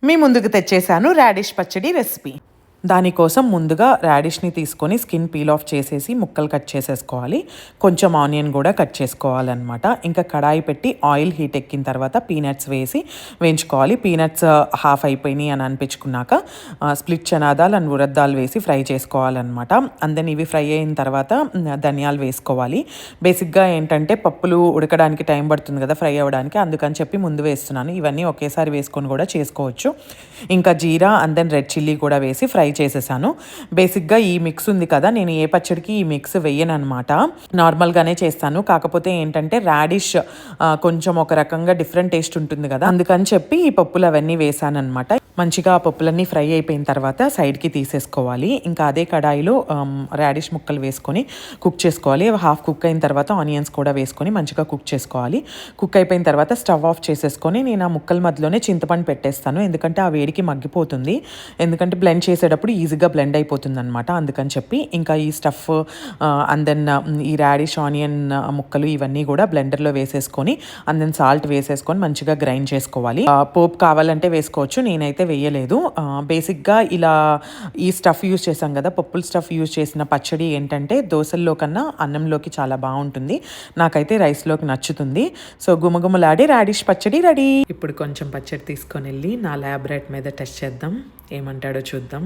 మీ ముందుకు తెచ్చేసాను రాడిష్ పచ్చడి రెసిపీ. దానికోసం ముందుగా రాడిష్ని తీసుకొని స్కిన్ పీల్ ఆఫ్ చేసేసి ముక్కలు కట్ చేసేసుకోవాలి. కొంచెం ఆనియన్ కూడా కట్ చేసుకోవాలన్నమాట. ఇంకా కడాయి పెట్టి ఆయిల్ హీట్ ఎక్కిన తర్వాత పీనట్స్ వేసి వేయించుకోవాలి. పీనట్స్ హాఫ్ అయిపోయినాయి అని అనిపించుకున్నాక స్ప్లిట్ చనాదాలు అండ్ ఉరద్దాలు వేసి ఫ్రై చేసుకోవాలన్నమాట. అందెన్ ఇవి ఫ్రై అయిన తర్వాత ధనియాలు వేసుకోవాలి. బేసిక్గా ఏంటంటే పప్పులు ఉడకడానికి టైం పడుతుంది కదా ఫ్రై అవ్వడానికి, అందుకని చెప్పి ముందు వేస్తున్నాను. ఇవన్నీ ఒకేసారి వేసుకొని కూడా చేసుకోవచ్చు. ఇంకా జీరా అండ్ దెన్ రెడ్ చిల్లీ కూడా వేసి ఫ్రై చేసేసాను. బేసిక్గా ఈ మిక్స్ ఉంది కదా, నేను ఏ పచ్చడికి ఈ మిక్స్ వేయను అనమాట, నార్మల్గానే చేస్తాను. కాకపోతే ఏంటంటే రాడిష్ కొంచెం ఒక రకంగా డిఫరెంట్ టేస్ట్ ఉంటుంది కదా, అందుకని చెప్పి ఈ పప్పులు అవన్నీ వేసాను అనమాట. మంచిగా ఆ పప్పులన్నీ ఫ్రై అయిపోయిన తర్వాత సైడ్కి తీసేసుకోవాలి. ఇంకా అదే కడాయిలో రాడిష్ ముక్కలు వేసుకొని కుక్ చేసుకోవాలి. హాఫ్ కుక్ అయిన తర్వాత ఆనియన్స్ కూడా వేసుకొని మంచిగా కుక్ చేసుకోవాలి. కుక్ అయిపోయిన తర్వాత స్టవ్ ఆఫ్ చేసేసుకొని నేను ఆ ముక్కల మధ్యలోనే చింతపండు పెట్టేస్తాను, ఎందుకంటే ఆ వేడికి మగ్గిపోతుంది. ఎందుకంటే బ్లెండ్ చేసేటప్పుడు ఈజీగా బ్లెండ్ అయిపోతుంది అనమాట, అందుకని చెప్పి. ఇంకా ఈ స్టఫ్ అండ్ దెన్ ఈ రాడిష్ ఆనియన్ ముక్కలు ఇవన్నీ కూడా బ్లెండర్లో వేసేసుకొని అండ్ దెన్ సాల్ట్ వేసేసుకొని మంచిగా గ్రైండ్ చేసుకోవాలి. పోపు కావాలంటే వేసుకోవచ్చు, నేనైతే వేయలేదు. బేసిక్గా ఇలా ఈ స్టఫ్ యూజ్ చేసాం కదా, పప్పుల స్టఫ్ యూజ్ చేసిన పచ్చడి ఏంటంటే దోశల్లో కన్నా అన్నంలోకి చాలా బాగుంటుంది. నాకైతే రైస్లోకి నచ్చుతుంది. సో గుమగుమలాడే రాడిష్ పచ్చడి రెడీ. ఇప్పుడు కొంచెం పచ్చడి తీసుకొని వెళ్ళి నా ల్యాబ్ రైట్ మీద టెస్ట్ చేద్దాం, ఏమంటాడో చూద్దాం.